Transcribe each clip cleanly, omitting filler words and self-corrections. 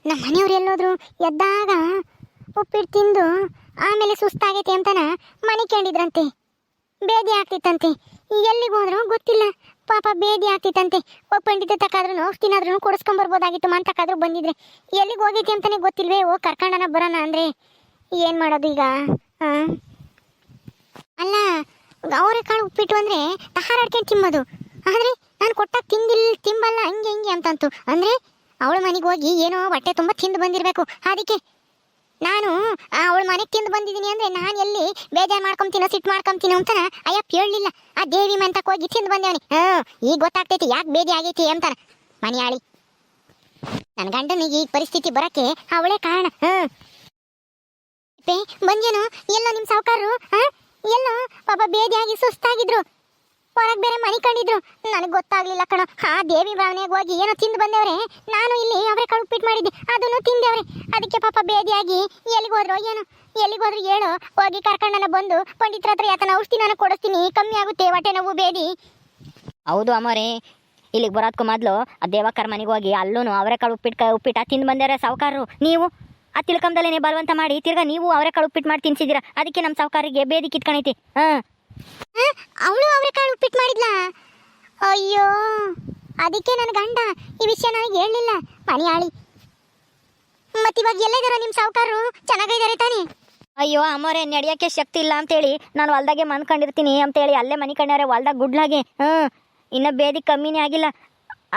ನಮ್ಮ ಮನೆಯವ್ರು ಎಲ್ಲೋದ್ರು ಎದ್ದಾಗ ಉಪ್ಪಿಟ್ಟು ತಿಂದು ಆಮೇಲೆ ಸುಸ್ತಾಗೈತೆ ಅಂತನ ಮನೆ ಕಂಡಿದ್ರಂತೆ. ಬೇದಿ ಆಗ್ತಿತ್ತಂತೆ. ಎಲ್ಲಿಗೆ ಹೋದ್ರು ಗೊತ್ತಿಲ್ಲ. ಪಾಪ ಬೇದಿ ಆಗ್ತಿತ್ತಂತೆ. ಪಂಡಿತ ತಕ್ಕಾದ್ರೂ ಔಷಧಿನಾದ್ರೂ ಕೊಡಿಸ್ಕೊಂಬರ್ಬೋದಾಗಿತ್ತು ಮಂತಕ್ಕಾದ್ರೂ ಬಂದಿದ್ರೆ. ಎಲ್ಲಿಗೆ ಹೋಗೈತಿ ಅಂತಾನೆ ಗೊತ್ತಿಲ್ವೇ. ಹೋಗಿ ಕರ್ಕೊಂಡನ ಬರೋಣ ಅಂದರೆ ಏನು ಮಾಡೋದು ಈಗ? ಅಲ್ಲ, ಅವರೆಕಾಳು ಉಪ್ಪಿಟ್ಟು ಅಂದರೆ ಹಾರಾಡ್ಕೊಂಡು ತಿಂಬೋದು. ಆದರೆ ನಾನು ಕೊಟ್ಟಾಗ ತಿಂಬಲ್ಲ ಹಂಗೆ ಹಿಂಗೆ ಅಂತಂತು. ಅಂದರೆ ಅವಳ ಮನೆಗೆ ಹೋಗಿ ಏನೋ ಹೊಟ್ಟೆ ತುಂಬ ತಿಂದು ಬಂದಿರಬೇಕು. ಅದಕ್ಕೆ ನಾನು ಅವಳ ಮನೆಗೆ ತಿಂದು ಬಂದಿದ್ದೀನಿ ಅಂದರೆ ನಾನು ಎಲ್ಲಿ ಬೇಜಾರು ಮಾಡ್ಕೊಂತೀನೋ ಸಿಟ್ಟು ಮಾಡ್ಕೊಂತೀನೋ ಅಂತಾನ ಅಯ್ಯಪ್ಪ ಹೇಳಲಿಲ್ಲ. ಆ ದೇವಿ ಮಂತಕ್ಕೆ ಹೋಗಿ ತಿಂದು ಬಂದೇವನಿ. ಈಗ ಗೊತ್ತಾಗ್ತೈತಿ ಯಾಕೆ ಬೇದಿ ಆಗೈತಿ ಅಂತಾನ. ಮನೆಯಾಳಿ ನನ್ನ ಗಂಡನಿಗೆ ಈ ಪರಿಸ್ಥಿತಿ ಬರೋಕ್ಕೆ ಅವಳೇ ಕಾರಣ. ಬಂಜೇನು ಎಲ್ಲೋ ನಿಮ್ಮ ಸಾವುಕಾರರು ಎಲ್ಲೋ ಪಾಪ ಬೇದಿಯಾಗಿ ಸುಸ್ತಾಗಿದ್ರು. ಹೊರಗೆ ಬೇರೆ ಮನೆ ಕಂಡಿದ್ರು. ನನಗೆ ಗೊತ್ತಾಗ್ಲಿಲ್ಲ ಕಣೋ. ಆ ದೇವಿ ಭಾವನೆಗೆ ಹೋಗಿ ಏನೋ ತಿಂದು ಬಂದೇವ್ರೆ. ನಾನು ಇಲ್ಲಿ ಅವರೆಕಾಳು ಉಪ್ಪಿಟ್ಟು ಮಾಡಿದ್ದೆ, ಅದನ್ನು ತಿಂದೇವ್ರೆ. ಅದಕ್ಕೆ ಪಾಪ ಬೇದಿಯಾಗಿ ಎಲ್ಲಿಗೋದ್ರು ಏನೋ. ಎಲ್ಲಿಗೋದ್ರು ಹೇಳು, ಹೋಗಿ ಕರ್ಕೊಂಡನ ಬಂದು ಪಂಡಿತರ ಹತ್ರ ಯಾತನ ಔಷಧಿ ನಾನು ಕೊಡಿಸ್ತೀನಿ, ಕಮ್ಮಿ ಆಗುತ್ತೆ ಹೊಟ್ಟೆ ನೋವು ಬೇದಿ. ಹೌದು ಅಮ್ಮರೇ, ಇಲ್ಲಿಗೆ ಬರೋದಕ್ಕೂ ಮೊದಲು ಆ ದೇವಕ್ಕರ ಮನೆಗೆ ಹೋಗಿ ಅಲ್ಲೂ ಅವರೆಕಾಳು ಉಪ್ಪಿಟ್ಟು ತಿಂದು ಬಂದಾರೆ ಸಾವುಕಾರರು. ನೀವು ಆ ತಿಳ್ಕಂದಲೇನೆ ಬಲವಂತ ಮಾಡಿ ತಿರ್ಗಾ ನೀವು ಅವರೆಕಾಳು ಉಪ್ಪಿಟ್ಟು ಮಾಡಿ ತಿನ್ಸಿದ್ದೀರಾ. ಅದಕ್ಕೆ ನಮ್ಮ ಸಾವುಕಾರಿಗೆ ಬೇದಿ ಕಿತ್ಕೊಂಡೈತಿ. ಅವಳು ಅವರೆಕಾಳು ಉಪ್ಪಿಟ್ಟು ಮಾಡಿದ್ಲಾ? ಅಯ್ಯೋ, ಅದಕ್ಕೆ ನನ್ನ ಗಂಡ ಈ ವಿಷಯ ನನಗೆ ಹೇಳಲಿಲ್ಲ. ಮನೆಯಾಳಿ ಮತ್ತಿವಾಗ ಎಲ್ಲಿದಾರೋ ನಿಮ್ಮ ಸಾವುಕಾರರು? ಚೆನ್ನಾಗಿದ್ದಾರೆ ತಾನೇ? ಅಯ್ಯೋ ಅಮ್ಮರೇ, ನಡೆಯೋಕ್ಕೆ ಶಕ್ತಿ ಇಲ್ಲ ಅಂತೇಳಿ ನಾನು ಹೊಲ್ದಾಗೆ ಮನ್ಕೊಂಡಿರ್ತೀನಿ ಅಂತೇಳಿ ಅಲ್ಲೇ ಮನೆ ಕಂಡ್ಯಾರೆ ಹೊಲ್ದಾಗ ಗುಡ್ಲಾಗೆ. ಇನ್ನೂ ಬೇದಿ ಕಮ್ಮಿನೇ ಆಗಿಲ್ಲ.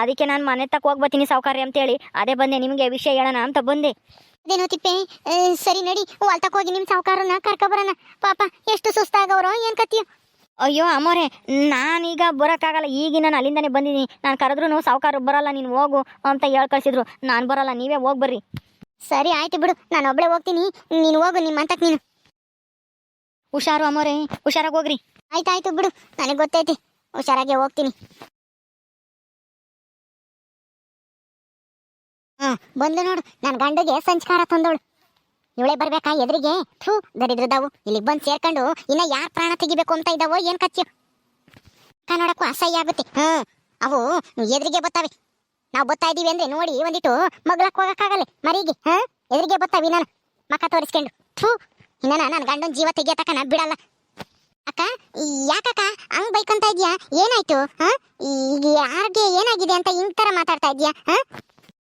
ಅದಕ್ಕೆ ನಾನು ಮನೆ ತಕ್ಕ ಹೋಗಿ ಬರ್ತೀನಿ ಸಾವುಕಾರ್ರಿ ಅಂತೇಳಿ ಅದೇ ಬಂದೆ, ನಿಮಗೆ ವಿಷಯ ಹೇಳೋಣ ಅಂತ ಬಂದೆ. ಅದೇನೋ ತಿಪ್ಪೆ, ಸರಿ ನಡಿ, ಹೊಲ್ತಕ್ಕೆ ಹೋಗಿ ನಿಮ್ಮ ಸಾವುಕಾರನ್ನ ಕರ್ಕೊಬರೋಣ. ಪಾಪ ಎಷ್ಟು ಸುಸ್ತಾಗವ್ರೋ ಏನು ಕತ್ತೀಯ. ಅಯ್ಯೋ ಅಮ್ಮೋರೆ, ನಾನೀಗ ಬರೋಕ್ಕಾಗಲ್ಲ. ಈಗ ನಾನು ಅಲ್ಲಿಂದನೇ ಬಂದಿದ್ದೀನಿ. ನಾನು ಕರೆದ್ರೂ ಸಾವುಕಾರ ಬರಲ್ಲ, ನೀನು ಹೋಗು ಅಂತ ಹೇಳಿ ಕಳಿಸಿದ್ರು. ನಾನು ಬರಲ್ಲ, ನೀವೇ ಹೋಗಿ ಬರ್ರಿ. ಸರಿ ಆಯ್ತು ಬಿಡು, ನಾನು ಒಬ್ಬಳೇ ಹೋಗ್ತೀನಿ. ನೀನು ಹೋಗು ನಿಮ್ಮ ಅಂತಕ್ಕೆ ನೀನು. ಹುಷಾರು ಅಮ್ಮೋರೆ, ಹುಷಾರಾಗಿ ಹೋಗ್ರಿ. ಆಯ್ತಾಯ್ತು ಬಿಡು, ನನಗೆ ಗೊತ್ತೈತಿ. ಹುಷಾರಾಗೆ ಹೋಗ್ತೀನಿ. ಬಂದು ನೋಡು, ನನ್ನ ಗಂಡಿಗೆ ಸಂಸ್ಕಾರ ತಂದೋಳು. ಇವಳೇ ಬರ್ಬೇಕಾ ಎದುರಿಗೆ? ಥೂ, ದರಿದ್ರದಾವು ಇಲ್ಲಿಗೆ ಬಂದು ಸೇರ್ಕೊಂಡು ಇನ್ನ ಯಾರ ಪ್ರಾಣ ತೆಗಿಬೇಕು ಅಂತ ಇದ್ದಾವೋ ಏನು ಕಚ್ಚು. ನೋಡಕ್ಕೂ ಅಸಹ್ಯ ಆಗುತ್ತೆ. ಅವು ಎದುರಿಗೆ ಬತ್ತಾವೆ. ನಾವು ಬತ್ತಾ ಇದ್ದೀವಿ ಅಂದ್ರೆ ನೋಡಿ ಒಂದಿಟ್ಟು ಮಗ್ಲಕ್ಕೆ ಹೋಗಕ್ಕಾಗಲ್ಲ ಮರಿಗೆ. ಎದುರಿಗೆ ಬತ್ತಾವಿ ನಾನು ಮಕ್ಕ ತೋರಿಸ್ಕೊಂಡು. ಥೂ, ಇನ್ನ ನನ್ನ ಗಂಡನ ಜೀವ ತೆಗಿಯತಕ್ಕ ನಾ ಬಿಡಲ್ಲ. ಅಕ್ಕ, ಯಾಕಕ್ಕ ಹಂಗ್ ಬೈಕೊಂತ ಇದ್ಯಾ? ಏನಾಯ್ತು? ಈಗ ಯಾರಿಗೆ ಏನಾಗಿದೆ ಅಂತ ಹಿಂಗ್ ತರ ಮಾತಾಡ್ತಾ ಇದ್ಯಾ?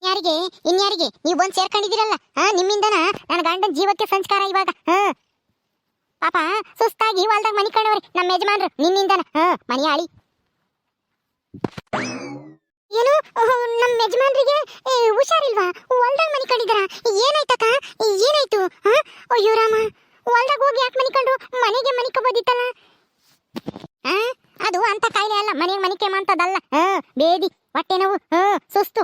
ಯಾರಿಗೆ ಇನ್ಯಾರಿಗೆ ನೀವು ಬಂದು ಸೇರ್ಕೊಂಡಿದ್ದೀರಲ್ಲ, ನಿಮ್ಮಿಂದನ ನನ್ನ ಗಂಡನ ಜೀವಕ್ಕೆ ಸಂಸ್ಕಾರ ಇವಾಗ. ಪಾಪ ಸುಸ್ತಾಗಿ ಹೊಲ್ದಾಗ ಮನಿ ಕಂಡವ್ರಿ ನಮ್ಮ ಯಜಮಾನ್ರು ನಿನ್ನಿಂದನ. ಮನೆಯಾಳಿ ಏನು ನಮ್ಮ ಯಜಮಾನ್ರಿಗೆ ಹುಷಾರಿಲ್ವಾ? ಹೊಲ್ದಾಗ ಮನಿ ಕಂಡಿದ್ದಾರ? ಏನಾಯ್ತಕ್ಕ? ಏನಾಯ್ತು? ಅಯ್ಯೋ ರಾಮ, ಹೊಲ್ದಾಗ ಹೋಗಿ ಯಾಕೆ ಮನಿ ಕಂಡು ಮನೆಗೆ ಮನಿಕೋಬೋದಿತ್ತಲ್ಲ. ಅದು ಅಂತ ಕಾಯಿಲೆ ಅಲ್ಲ, ಮನೆಗೆ ಮನಿಕೆ ಅಂತದಲ್ಲ. ಬೇದಿ, ಹೊಟ್ಟೆ ನೋವು, ಸುಸ್ತು.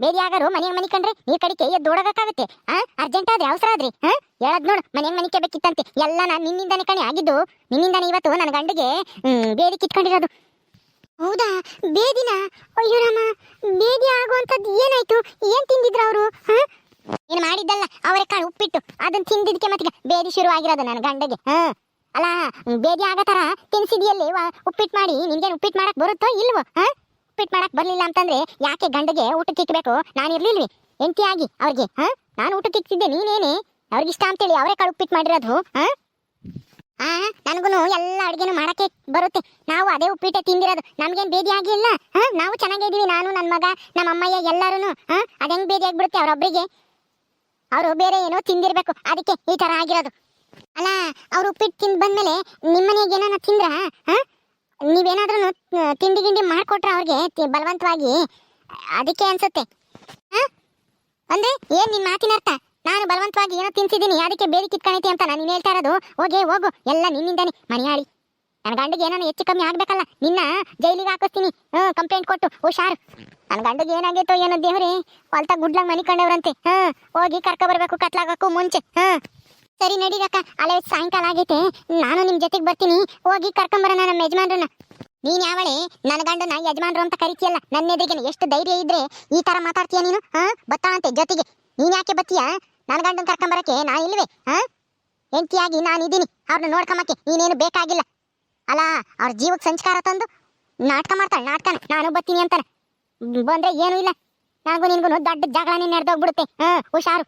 ಬೇದಿ ಆಗಾರು ಮನೆಗೆ ಮನಿ ಕಂಡ್ರೆ ನೀರ್ ಕಡಿಕೆ ಎದ್ದು ಓಡೋಗಕ್ಕಾಗುತ್ತೆ? ಅರ್ಜೆಂಟ್ ಆದ್ರೆ ಅವಸರ ಆದ್ರಿ ಹೇಳದ್ ನೋಡು, ಮನೆಗೆ ಮನಿಕೆ ಬೇಕಿತ್ತಂತೆ. ಎಲ್ಲ ನಾನು ನಿನ್ನಿಂದಾನೆ ಕಣೆ ಆಗಿದ್ದು. ನಿನ್ನಿಂದಾನೆ ಇವತ್ತು ನನ್ನ ಗಂಡಿಗೆ ಬೇದಿ ಕಿತ್ಕೊಂಡಿರೋದು. ಹೌದಾ, ಬೇದಿನ? ಅಯ್ಯೋ ರಾಮ, ಬೇದಿ ಆಗುವಂಥದ್ದು ಏನಾಯ್ತು? ಏನ್ ತಿಂದಿದ್ರು ಅವರು? ಏನು ಮಾಡಿದ್ದಲ್ಲ ಅವರೆಕಾಳು ಉಪ್ಪಿಟ್ಟು, ಅದನ್ನ ತಿಂದಿದ್ದಕ್ಕೆ ಮತ್ತೆ ಬೇದಿ ಶುರು ಆಗಿರೋದು ನನ್ನ ಗಂಡಗೆ. ಅಲ್ಲ, ಬೇದಿ ಆಗೋ ಥರ ತಿನ್ಸಿದ್ಯಲ್ಲಿ ಉಪ್ಪಿಟ್ಟು ಮಾಡಿ. ನಿನ್ಗೇನು ಉಪ್ಪಿಟ್ಟು ಮಾಡಕ್ ಬರುತ್ತೋ ಇಲ್ವೋ? ಉಪ್ಪಿಟ್ಟು ಮಾಡಕ್ ಬರ್ಲಿಲ್ಲ ಅಂತಂದ್ರೆ ಯಾಕೆ ಗಂಡಗೆ ಊಟಕ್ಕೆ ಇಕ್ಬೇಕು? ನಾನು ಇರ್ಲಿಲ್ವಿ ಎಂಟಿಯಾಗಿ ಅವ್ರಿಗೆ? ನಾನು ಊಟಕ್ಕೆ ಇಕ್ತಿದ್ದೆ, ನೀನೇನೆ ಅವ್ರಿಗೆ ಇಷ್ಟ ಅಂತೇಳಿ ಅವರೆಕಾಳು ಉಪ್ಪಿಟ್ಟು ಮಾಡಿರೋದು. ನನಗೂ ಎಲ್ಲ ಅಡುಗೆನೂ ಮಾಡಕ್ಕೆ ಬರುತ್ತೆ. ನಾವು ಅದೇ ಉಪ್ಪಿಟ್ಟೆ ತಿಂದಿರೋದು. ನಮ್ಗೇನು ಬೇದಿ ಆಗಿಲ್ಲ. ನಾವು ಚೆನ್ನಾಗಿದ್ದೀವಿ, ನಾನು ನನ್ನ ಮಗ ನಮ್ಮ ಅಮ್ಮಯ್ಯ ಎಲ್ಲರೂ. ಅದು ಹೆಂಗೆ ಬೇದಿ ಆಗಿಬಿಡುತ್ತೆ ಅವರೊಬ್ಬರಿಗೆ? ಅವರು ಬೇರೆ ಏನೋ ತಿಂದಿರ್ಬೇಕು, ಅದಕ್ಕೆ ಈ ಥರ ಆಗಿರೋದು. ಅಲ್ಲ, ಅವ್ರು ಉಪ್ಪಿಟ್ಟು ತಿಂದು ಬಂದಮೇಲೆ ನಿಮ್ಮನೆಗೆ ಏನಾನ ತಿಂದ್ರ? ನೀವೇನಾದ್ರೂ ತಿಂಡಿ ಗಿಂಡಿ ಮಾಡಿಕೊಟ್ರ ಅವ್ರಿಗೆ ಬಲವಂತವಾಗಿ? ಅದಕ್ಕೆ ಅನ್ಸುತ್ತೆ. ಅಂದ್ರೆ ಏನ್ ನಿನ್ ಮಾತಿನ ಅರ್ಥ? ನಾನು ಬಲವಂತವಾಗಿ ಏನೋ ತಿನ್ಸಿದ್ದೀನಿ ಅದಕ್ಕೆ ಬೇರೆ ಕಿತ್ಕೊಂಡೈತಿ ಅಂತ ನಾನು ಹೇಳ್ತಾ ಇರೋದು? ಹೋಗು, ಎಲ್ಲ ನಿನ್ನಿಂದಾನೆ. ಮನೆಯಾಳಿ ನನ್ನ ಗಂಡಿಗೆ ಏನೋ ಹೆಚ್ಚು ಕಮ್ಮಿ ಆಗ್ಬೇಕಲ್ಲ, ನಿನ್ನ ಜೈಲಿಗೆ ಹಾಕಿಸ್ತೀನಿ ಕಂಪ್ಲೇಂಟ್ ಕೊಟ್ಟು. ಹುಷಾರು, ನನ್ನ ಗಂಡಿಗೆ ಏನಾಗೈತೋ ಏನೋ ದೇವ್ರೆ, ಹೊಲ್ತ ಗುಡ್ಲಾಗ ಮನಿ ಕಂಡವ್ರಂತೆ. ಹೋಗಿ ಕರ್ಕೊ ಬರ್ಬೇಕು ಕತ್ಲಾಗಕ್ಕೂ ಮುಂಚೆ. ಸರಿ ನಡೀರಕ್ಕ, ಅಲ್ಲೇ ಸಾಯಂಕಾಲ ಆಗೈತೆ. ನಾನು ನಿಮ್ ಜೊತೆಗೆ ಬರ್ತೀನಿ. ಹೋಗಿ ಕರ್ಕೊಂಬರೋಣ ನಮ್ಮ ಯಜಮಾನ್ರನ್ನ. ನೀನ್ ಯಾವಳೆ ನನ್ನ ಗಂಡನ ಯಜಮಾನ್ರು ಅಂತ ಕರಿತೀಯಲ್ಲ, ನನ್ನ ಎದುರಿಗೆ ಎಷ್ಟು ಧೈರ್ಯ ಇದ್ರೆ ಈ ತರ ಮಾತಾಡ್ತೀಯ ನೀನು? ಬತ್ತಾ ಅಂತೆ ಜೊತೆಗೆ. ನೀನ್ ಯಾಕೆ ಬತ್ತೀಯ? ನನ್ನ ಗಂಡನ ಕರ್ಕೊಂಬರಕ್ಕೆ ನಾ ಇಲ್ವೇ? ಹೆಂಡತಿಯಾಗಿ ನಾನಿದ್ದೀನಿ, ಅವ್ರನ್ನ ನೋಡ್ಕೊಂಬಕ್ಕೆ ನೀನೇನು ಬೇಕಾಗಿಲ್ಲ. ಅಲ್ಲ, ಅವ್ರ ಜೀವಕ್ಕೆ ಸಂಸ್ಕಾರ ತಂದು ನಾಟಕ ಮಾಡ್ತಾಳೆ. ನಾಟಕನ ನಾನು ಬರ್ತೀನಿ ಅಂತಾನೆ ಬಂದ್ರೆ ಏನೂ ಇಲ್ಲ. ನನಗೂ ನಿನ್ಗೂ ದೊಡ್ಡ ಜಗಳನೇ ನಡೆದೋಗ್ಬಿಡುತ್ತೆ. ಹುಷಾರು.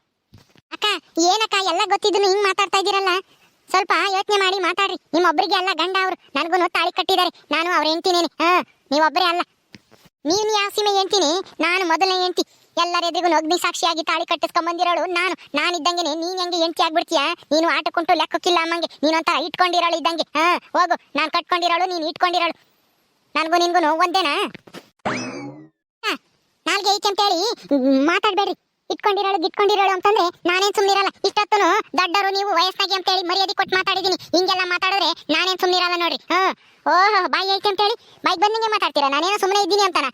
ಅಕ್ಕ ಏನಕ್ಕ ಎಲ್ಲ ಗೊತ್ತಿದ್ರು ಹಿಂಗ್ ಮಾತಾಡ್ತಾ ಇದೀರಲ್ಲ, ಸ್ವಲ್ಪ ಯೋಚನೆ ಮಾಡಿ ಮಾತಾಡ್ರಿ. ನಿಮ್ಮೊಬ್ಬರಿಗೆ ಅಲ್ಲ ಗಂಡ ಅವ್ರು, ನನಗೂ ತಾಳಿ ಕಟ್ಟಿದ್ದಾರೆ. ನಾನು ಅವ್ರ ಹೆಂಡ್ತಿನೇನೆ. ನೀವೊಬ್ಬರೇ ಅಲ್ಲ. ನೀನು ಯಾವ ಸೀಮೆ ಹೆಂಡ್ತೀನಿ, ನಾನು ಮೊದಲನೇ ಹೆಂಡ್ತಿ. ಎಲ್ಲರೆದಿಗೂ ಅಗ್ನಿ ಸಾಕ್ಷಿಯಾಗಿ ತಾಳಿ ಕಟ್ಟಿಸ್ಕೊಂಬಂದಿರೋಳು ನಾನಿದ್ದಂಗೆನೆ ನೀನ್ ಹೆಂಗೆ ಹೆಂಡ್ತಿ ಆಗ್ಬಿಡ್ತೀಯ? ನೀನು ಆಟಕ್ಕುಂಟು ಲೆಕ್ಕಕ್ಕಿಲ್ಲ ಅಮ್ಮಂಗೆ, ನೀನಂತ ಇಟ್ಕೊಂಡಿರೋಳು ಇದ್ದಂಗೆ. ಹೋಗು, ನಾನು ಕಟ್ಕೊಂಡಿರೋಳು, ನೀನು ಇಟ್ಕೊಂಡಿರೋಳು. ನನಗೂ ನಿನ್ಗೂ ಒಂದೇನಾ? ನಾಲ್ಗೆ ಐತೆ ಅಂತೇಳಿ ಮಾತಾಡ್ಬೇಡ್ರಿ. ಇಟ್ಕೊಂಡಿರೋಳು ಅಂತಂದ್ರೆ ನಾನೇನ್ ಸುಮ್ನಿರಲ್ಲ. ಇಷ್ಟೊತ್ತು ದೊಡ್ಡರು ನೀವು ವಯಸ್ಸಾಗಿ ಅಂತೇಳಿ ಮರ್ಯಾದೆ ಕೊಟ್ಟು ಮಾತಾಡಿದೀನಿ. ಹಿಂಗೆಲ್ಲ ಮಾತಾಡಿದ್ರೆ ನಾನೇನ್ ಸುಮ್ನಿರಲ್ಲ ನೋಡ್ರಿ. ಓಹೋ, ಬಾಯಿ ಐತೆ ಅಂತೇಳಿ ಬಾಯಿ ಬಂದಂಗೆ ಮಾತಾಡ್ತೀರಾ. ನಾನೇನೋ ಸುಮ್ಮನೆ ಇದ್ದೀನಿ ಅಂತಾನ.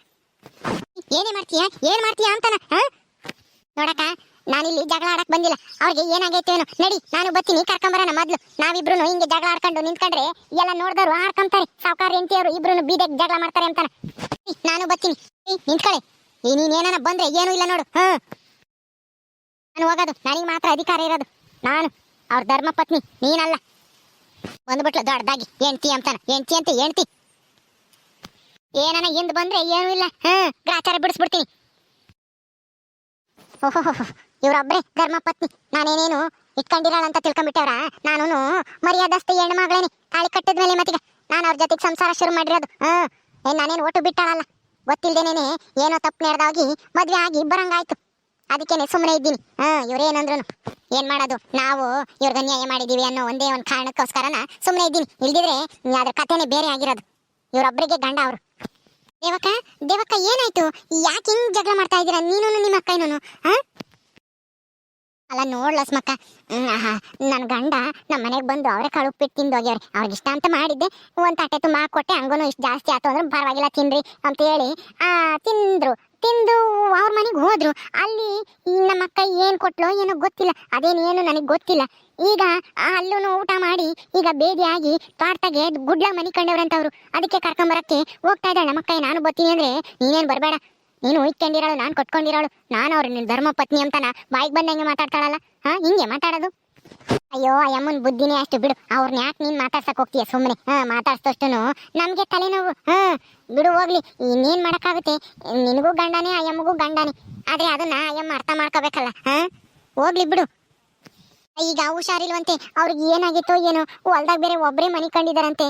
ಏನ್ ಮಾಡ್ತೀಯಾ ಅಂತಾನ. ನೋಡಕ್ಕ, ನಾನಿಲ್ಲಿ ಜಗಳ ಆಡಕ್ ಬಂದಿಲ್ಲ. ಅವ್ರಿಗೆ ಏನಾಗೈತೆ ಏನೋ. ನಡಿ, ನಾನು ಬರ್ತೀನಿ, ಕರ್ಕೊಂಬರೋಣ. ಮೊದ್ಲು ನಾವಿಬ್ರು ಹಿಂಗೆ ಜಗಳ ಆಡ್ಕೊಂಡು ನಿಂತ್ಕೊಂಡ್ರೆ ಎಲ್ಲ ನೋಡ್ದವ್ರು ಆಡ್ಕೊಂತಾರೆ. ಸಾವುಕಾರ ಹೆಂಡತಿಯವರು ಇಬ್ರು ಬೀದಿಗೆ ಜಗಳ ಮಾಡ್ತಾರೆ ಅಂತಾನ. ನಾನು ಬರ್ತೀನಿ, ನಿಂತ್ಕೊಳ್ಳಿ. ನೀನೇನ ಬಂದ್ರೆ ಏನೂ ಇಲ್ಲ ನೋಡು. ನಾನು ಹೋಗೋದು, ನನಗೆ ಮಾತ್ರ ಅಧಿಕಾರ ಇರೋದು. ನಾನು ಅವ್ರ ಧರ್ಮ ಪತ್ನಿ, ನೀನಲ್ಲ. ಬಂದ್ಬಿಟ್ಲು ದೊಡ್ಡದಾಗಿ ಹೆಂಡ್ತಿ ಅಂತಾನ. ಹೆಂಡ್ತಿ ಏನನ ಹಿಂದ್ ಬಂದ್ರೆ ಏನೂ ಇಲ್ಲ. ಗ್ರಾಚಾರ ಬಿಡಿಸ್ಬಿಡ್ತೀನಿ. ಓಹೋ, ಇವ್ರೊಬ್ರೆ ಧರ್ಮ ಪತ್ನಿ. ನಾನೇನೇನು ಇಟ್ಕೊಂಡಿರಲ್ಲ ಅಂತ ತಿಳ್ಕೊಂಡ್ಬಿಟ್ಟವ್ರ. ನಾನು ಮರ್ಯಾದಸ್ತೆ ಹೆಣ್ಣು ಮಗಳೇನೆ. ತಾಳಿ ಕಟ್ಟಿದ್ಮೇಲೆ ಮತ್ತೀಗ ನಾನು ಅವ್ರ ಜೊತೆಗೆ ಸಂಸಾರ ಶುರು ಮಾಡಿರೋದು. ನಾನೇನು ಒಟ್ಟು ಬಿಟ್ಟಾಳಲ್ಲ. ಗೊತ್ತಿಲ್ದೇನೇನೆ ಏನೋ ತಪ್ಪು ನಡೆದಾಗಿ ಮದ್ವೆ ಆಗಿ ಬರಂಗಾಯ್ತು. ಅದಕ್ಕೇನೆ ಸುಮ್ಮನೆ ಇದ್ದೀನಿ. ಇವ್ರೇನಂದ್ರು ಏನ್ ಮಾಡೋದು, ನಾವು ಇವ್ರಿಗೆ ಅನ್ಯಾಯ ಮಾಡಿದೀವಿ ಅನ್ನೋ ಒಂದೇ ಒಂದು ಕಾರಣಕ್ಕೋಸ್ಕರನ ಸುಮ್ಮನೆ ಇದ್ದೀನಿ. ಇಲ್ದಿದ್ರೆ ಅದ್ರ ಕಥೆನೆ ಬೇರೆ ಆಗಿರೋದು. ಇವ್ರೊಬ್ರಿಗೆ ಗಂಡ ಅವರು. ದೇವಕ್ಕ ಏನಾಯ್ತು? ಯಾಕೆ ಹಿಂಗ್ ಜಗಳ ಮಾಡ್ತಾ ಇದ್ದೀರಾ ನೀನು ನಿಮ್ಮ ಅಕ್ಕ? ಏನೂನು ಅಲ್ಲ ನೋಡ್ಲಸ್ಮಕ್ಕ, ನನ್ನ ಗಂಡ ನಮ್ಮ ಮನೆಗೆ ಬಂದು ಅವರೇ ಕಾಳು ಉಪ್ಪಿಟ್ಟು ತಿಂದು ಹೋಗ್ಯವ್ರೆ. ಅವ್ರಿಗೆ ಇಷ್ಟ ಅಂತ ಮಾಡಿದ್ದೆ, ಒಂದು ತಟ್ಟೆ ತುಂಬ ಹಾಕೊಟ್ಟೆ. ಹಂಗೂ ಇಷ್ಟು ಜಾಸ್ತಿ ಆಯ್ತು ಅಂದ್ರೆ ಪರವಾಗಿಲ್ಲ ತಿನ್ರಿ ಅಂತ ಹೇಳಿ ತಿಂದು ಅವ್ರ ಮನೆಗೆ ಹೋದ್ರು. ಅಲ್ಲಿ ನಮ್ಮ ಅಕ್ಕ ಏನು ಕೊಟ್ಲೋ ಏನೋ ಗೊತ್ತಿಲ್ಲ. ಅದೇನೇನು ನನಗೆ ಗೊತ್ತಿಲ್ಲ. ಈಗ ಅಲ್ಲೂ ಊಟ ಮಾಡಿ ಈಗ ಬೇದಿಯಾಗಿ ತೋಟದಾಗೆ ಗುಡ್ಲ ಮನೆ ಕಂಡವ್ರಂತವ್ರು. ಅದಕ್ಕೆ ಕರ್ಕೊಂಬರಕ್ಕೆ ಹೋಗ್ತಾ ಇದ್ದಾಳೆ ನಮ್ಮ ಅಕ್ಕ. ನಾನು ಬರ್ತೀನಿ ಅಂದ್ರೆ ನೀನೇನು ಬರಬೇಡ, ನೀನು ಇಟ್ಕೊಂಡಿರೋಳು, ನಾನು ಕೊಟ್ಕೊಂಡಿರೋಳು, ನಾನು ಅವ್ರು ನಿನ್ನ ಧರ್ಮ ಪತ್ನಿ ಅಂತಾನ ಬಾಯಿಗೆ ಬಂದಂಗೆ ಮಾತಾಡ್ತಾಳಲ್ಲ. ಹಿಂಗೆ ಮಾತಾಡೋದು? ಅಯ್ಯೋ, ಅಮ್ಮನ ಬುದ್ಧಿನೇ ಅಷ್ಟು ಬಿಡು. ಅವ್ರನ್ನ ಯಾಕೆ ನೀನು ಮಾತಾಡ್ಸಕ್ ಹೋಗ್ತೀಯ? ಸುಮ್ಮನೆ ಮಾತಾಡ್ಸೋಷ್ಟು ನಮಗೆ ತಲೆನೋವು. ಬಿಡು, ಹೋಗ್ಲಿ. ಇನ್ನೇನು ಮಾಡೋಕ್ಕಾಗುತ್ತೆ? ನಿನಗೂ ಗಂಡನೇ, ಅಯ್ಯಮ್ಮಗೂ ಗಂಡನೇ. ಆದರೆ ಅದನ್ನ ಅಯ್ಯಮ್ಮ ಅರ್ಥ ಮಾಡ್ಕೋಬೇಕಲ್ಲ. ಹೋಗ್ಲಿ ಬಿಡು. ಈಗ ಹುಷಾರಿಲ್ವಂತೆ. ಅವ್ರಿಗೆ ಏನಾಗಿತ್ತೋ ಏನೋ, ಹೊಲ್ದಾಗ ಬೇರೆ ಒಬ್ಬರೇ ಮನೆ ಕಂಡಿದ್ದಾರಂತೆ.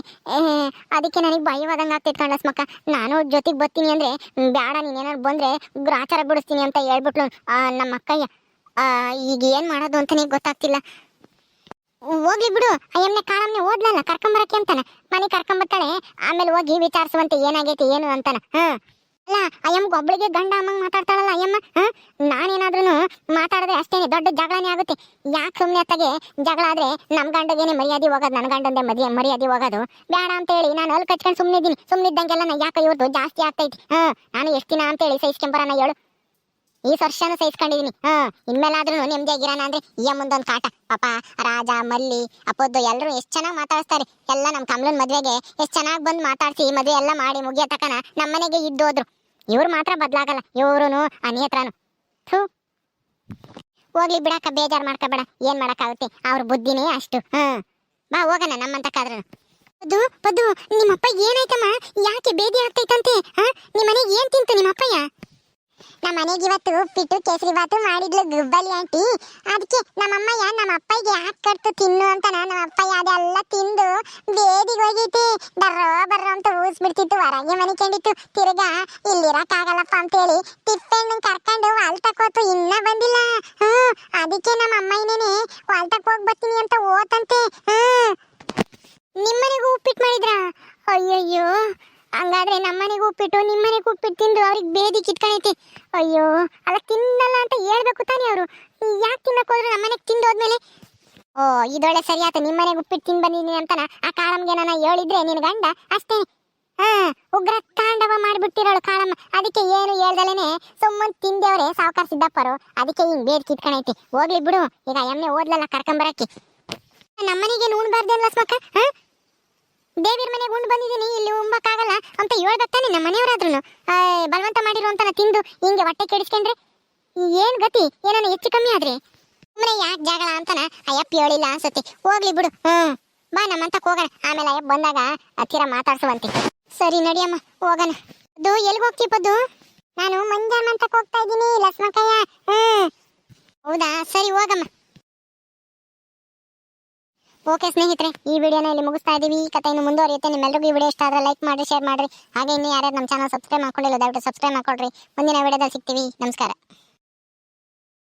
ಅದಕ್ಕೆ ನನಗೆ ಭಯವಾದಂಗೆ ಆಗ್ತೈತೆ ಕಣಸ್ಮಕ್ಕ. ನಾನು ಜೊತೆಗೆ ಬರ್ತೀನಿ ಅಂದರೆ ಬೇಡ, ನೀನೇನಾದ್ರು ಬಂದರೆ ಗ್ರಾಚಾರ ಬಿಡಿಸ್ತೀನಿ ಅಂತ ಹೇಳ್ಬಿಟ್ಲು ನಮ್ಮ ಅಕ್ಕಯ್ಯ. ಈಗ ಏನು ಮಾಡೋದು ಅಂತಲೇ ಗೊತ್ತಾಗ್ತಿಲ್ಲ. ಹೋಗ್ಲಿ ಬಿಡು. ಅಯ್ಯಮ್ಮನೆ ಕಾಳಮ್ಮನೆ ಓದ್ಲಲ್ಲ ಕರ್ಕೊಂಬರಕ್ಕೆ ಅಂತಾನ. ಮನೆ ಕರ್ಕೊಂಬರ್ತಾಳೆ, ಆಮೇಲೆ ಹೋಗಿ ವಿಚಾರಿಸುವಂತೆ ಏನಾಗೈತೆ ಏನು ಅಂತಾನ. ಅಲ್ಲ, ಅಯ್ಯಮ್ಗೆ ಒಬ್ಬಳಿಗೆ ಗಂಡ ಅಮ್ಮಂಗೆ ಮಾತಾಡ್ತಾಳಲ್ಲ ಅಯ್ಯಮ್ಮ. ನಾನೇನಾದ್ರೂ ಮಾತಾಡಿದ್ರೆ ಅಷ್ಟೇನೆ ದೊಡ್ಡ ಜಗಳನೇ ಆಗುತ್ತೆ. ಯಾಕೆ ಸುಮ್ಮನೆ ಅತ್ತಾಗೆ ಜಗಳ ಆದ್ರೆ ನಮ್ಮ ಗಂಡಗೇನೆ ಮರ್ಯಾದೆ ಹೋಗೋದು, ನನ್ನ ಗಂಡಂದೇ ಮರ್ಯಾದೆ ಹೋಗೋದು ಬೇಡ ಅಂತೇಳಿ ನಾನು ಅಲ್ಲಿ ಕಚ್ಕೊಂಡು ಸುಮ್ಮನೆ ಇದ್ದೀನಿ. ಸುಮ್ಮನಿದ್ದಂಗೆಲ್ಲ ನಾ ಯಾಕೆ ಇವ್ರದ್ದು ಜಾಸ್ತಿ ಆಗ್ತೈತಿ. ನಾನು ಎಷ್ಟು ದಿನ ಅಂತೇಳಿ ಸಹಿಸ್ಕೊಂಬರೋಣ ಹೇಳು? ಈ ವರ್ಷನೂ ಸಹಿಸ್ಕೊಂಡಿದೀನಿ. ಇನ್ಮೇಲಾದ್ರೂ ನೆಮ್ಮದಿಯಾಗಿರೋಣ ಅಂದ್ರೆ ಈ ಮುಂದೊಂದು ಕಾಟ. ಪಾಪ ರಾಜ, ಮಲ್ಲಿ, ಅಪ್ಪದ್ದು ಎಲ್ಲರೂ ಎಷ್ಟು ಚೆನ್ನಾಗಿ ಮಾತಾಡಿಸ್ತಾರೆ. ಎಲ್ಲ ನಮ್ಮ ಕಮಲನ್ ಮದ್ವೆಗೆ ಎಷ್ಟು ಚೆನ್ನಾಗಿ ಬಂದು ಮಾತಾಡ್ಸಿ ಮದುವೆ ಎಲ್ಲ ಮಾಡಿ ಮುಗಿಯೋ ತಕನ ನಮ್ಮ ಮನೆಗೆ ಇದ್ದೋದ್ರು. ಇವ್ರು ಮಾತ್ರ ಬದಲಾಗಲ್ಲ, ಇವ್ರು ಅನಿಯತ್ರನು. ಹೋಗ್ಲಿ ಬಿಡಕ್ಕ, ಬೇಜಾರು ಮಾಡ್ಕೋಬೇಡ. ಏನ್ ಮಾಡಕ್ಕಾಗುತ್ತೆ, ಅವ್ರ ಬುದ್ಧಿನೇ ಅಷ್ಟು. ಬಾ ಹೋಗೋಣ ನಮ್ಮಂತ ಕಾದ್ರು. ಪದ್ದು, ನಿಮ್ಮಪ್ಪ ಏನಾಯ್ತಮ್ಮ? ಯಾಕೆ ಬೇದಿ ಆಗ್ತೈತಂತೆ? ನಿಮ್ಮ ಮನೆಗೆ ಏನ್ ತಿಂತು ನಿಮ್ಮಪ್ಪಯ್ಯ? ನಮ್ಮ ಮನೆಗೆ ಇವತ್ತು ಉಪ್ಪಿಟ್ಟು ಕೇಸರಿ ಬಾತು ಮಾಡಿದ್ಲು ಗುಬ್ಬಲಿ ಆಂಟಿ. ಅದಕ್ಕೆ ನಮ್ಮಮ್ಮಯ್ಯ ನಮ್ಮ ಅಪ್ಪಯ್ಯಗೆ ಯಾಕೆ ಕಟ್ತು ತಿನ್ನು ಅಂತ ನಮ್ಮ ಅಪ್ಪಯ್ಯ ಅದೆಲ್ಲ ತಿಂದು ಬೇದಿಗೆ ಹೋಗೈತಿ. ಬರ್ರೋ ಅಂತ ಊಸ್ಬಿಡ್ತಿತ್ತು, ಹೊರಗೆ ಮನೆ ಕಂಡಿತ್ತು. ತಿರ್ಗಾ ಇಲ್ಲಿರಕ್ಕಾಗಲ್ಲಪ್ಪ ಅಂತೇಳಿ ಟಿಫನ್ ಕರ್ಕೊಂಡು ಹೊಲ್ ತಕೋತು, ಇನ್ನ ಬಂದಿಲ್ಲ. ಅದಕ್ಕೆ ನಮ್ಮ ಅಮ್ಮಯ್ಯನೇ ಹೊಲ್ ತಕ ಹೋಗಿ ಬರ್ತೀನಿ ಅಂತ ಓತಂತೆ. ನಿಮ್ಮನೆಗೂ ಉಪ್ಪಿಟ್ಟು ಮಾಡಿದ್ರಾ? ಅಯ್ಯಯ್ಯೋ, ಹಂಗಾದ್ರೆ ನಮ್ಮನೆಗೂ ಉಪ್ಪಿಟ್ಟು ನಿಮ್ಮನೆಗೂ ಉಪ್ಪಿಟ್ಟು ತಿಂದು ಅವ್ರಿಗೆ ಬೇದಿ ಕಿತ್ಕೊಂಡೈತಿ. ಅಯ್ಯೋ, ಅಲ್ಲ ತಿನ್ನಲ್ಲ ಅಂತ ಹೇಳ್ಬೇಕು ತಾನೇ ಅವರು. ಯಾಕೆ ತಿನ್ನಕ್ ಹೋದ್ರು ನಮ್ಮನೆಗೆ ತಿಂದೋದ್ಮೇಲೆ? ಓ, ಇದೊಳ್ಳೆ ಸರಿ ಆಯ್ತು. ನಿಮ್ಮನೆಗೆ ಉಪ್ಪಿಟ್ಟು ತಿಂದು ಬಂದಿದ್ದೀನಿ ಅಂತಾನ ಆ ಕಾಳಮ್ಗೆ ನಾನು ಹೇಳಿದ್ರೆ ನಿನ್ ಗಂಡ ಅಷ್ಟೇ ಉಗ್ರ ತಾಂಡವ ಮಾಡಿಬಿಟ್ಟಿರೋಳು ಕಾಳಮ್ಮ. ಅದಕ್ಕೆ ಏನು ಹೇಳ್ದಲೇನೆ ಸುಮ್ಮನೆ ತಿಂದೇವ್ರೆ ಸಾವುಕಾರ ಸಿದ್ದಪ್ಪರು. ಅದಕ್ಕೆ ಹಿಂಗ್ ಬೇದಿ ಕಿತ್ಕೊಂಡೈತಿ. ಹೋಗ್ಲಿ ಬಿಡು, ಈಗ ಎಮ್ಮೆ ಓದ್ಲಲ್ಲ ಕರ್ಕೊಂಬರಕ್ಕೆ. ನಮ್ಮನೆಗೆ ಉಣ್ಬಾರ್ದೇನಲ್ಲ ಸ್ಮಕ್ಕ? ದೇವಿರ ಮನೆಗೆ ಉಂಡು ಬಂದಿದ್ದೀನಿ, ಇಲ್ಲಿ ಉಂಬಕ್ಕಾಗಲ್ಲ ಅಂತ ಹೇಳ್ಬೇಕಾನೆ ನಮ್ಮ ಮನೆಯವರಾದ್ರೂ. ಬಲವಂತ ಮಾಡಿರೋ ಅಂತ ತಿಂದು ಹಿಂಗೆ ಹೊಟ್ಟೆ ಕೆಡಿಸ್ಕೊಂಡ್ರೆ ಏನ್ ಗತಿ? ಏನೋ ಹೆಚ್ಚು ಕಮ್ಮಿ ಆದ್ರೆ ಸುಮ್ಮನೆ ಯಾಕೆ ಜಗಳ ಅಂತಾನ ಅಯ್ಯಪ್ಪ ಹೇಳಿಲ್ಲ ಅನ್ಸತ್ತೆ. ಹೋಗ್ಲಿ ಬಿಡು. ಬಾ ನಮ್ಮಂತಕ್ ಹೋಗೋಣ, ಆಮೇಲೆ ಅಯ್ಯಪ್ಪ ಬಂದಾಗ ಹತ್ತಿರ ಮಾತಾಡ್ಸುವಂತೆ. ಸರಿ ನಡಿಯಮ್ಮ, ಹೋಗೋಣ. ಅದು ಎಲ್ಲಿಗೆ ಹೋಗ್ತೀವಿ ಪದ್ದು? ನಾನು ಮಂಜಾನ ಅಂತ ಹೋಗ್ತಾ ಇದ್ದೀನಿ ಲಕ್ಷ್ಮಕ್ಕಯ್ಯ. ಹೌದಾ, ಸರಿ ಹೋಗಮ್ಮ. ಓಕೆ ಸ್ನೇಹಿತರೆ, ಈ ವಿಡಿಯೋನ ಇಲ್ಲಿ ಮುಗಿಸ್ತಾ ಇದೀವಿ. ಈ ಕಥೆ ಇನ್ನು ಮುಂದುವರಿಯುತ್ತೆ. ನಿಮ್ಮೆಲ್ಲರಿಗೂ ಈ ವಿಡಿಯೋ ಇಷ್ಟ ಆದ್ರೆ ಲೈಕ್ ಮಾಡಿ, ಶೇರ್ ಮಾಡ್ರಿ. ಹಾಗೆ ಇನ್ನು ಯಾರ್ಯಾರು ನಮ್ಮ ಚಾನಲ್ ಸಬ್ಸ್ಕ್ರೈಬ್ ಮಾಡ್ಕೊಳ್ಳಿಲ್ಲ ದಯವಿಟ್ಟು ಸಬ್ಸ್ಕ್ರೈಬ್ ಮಾಡ್ಕೊಳ್ರಿ. ಮುಂದಿನ ವಿಡಿಯೋದಲ್ಲಿ ಸಿಗ್ತೀವಿ. ನಮಸ್ಕಾರ.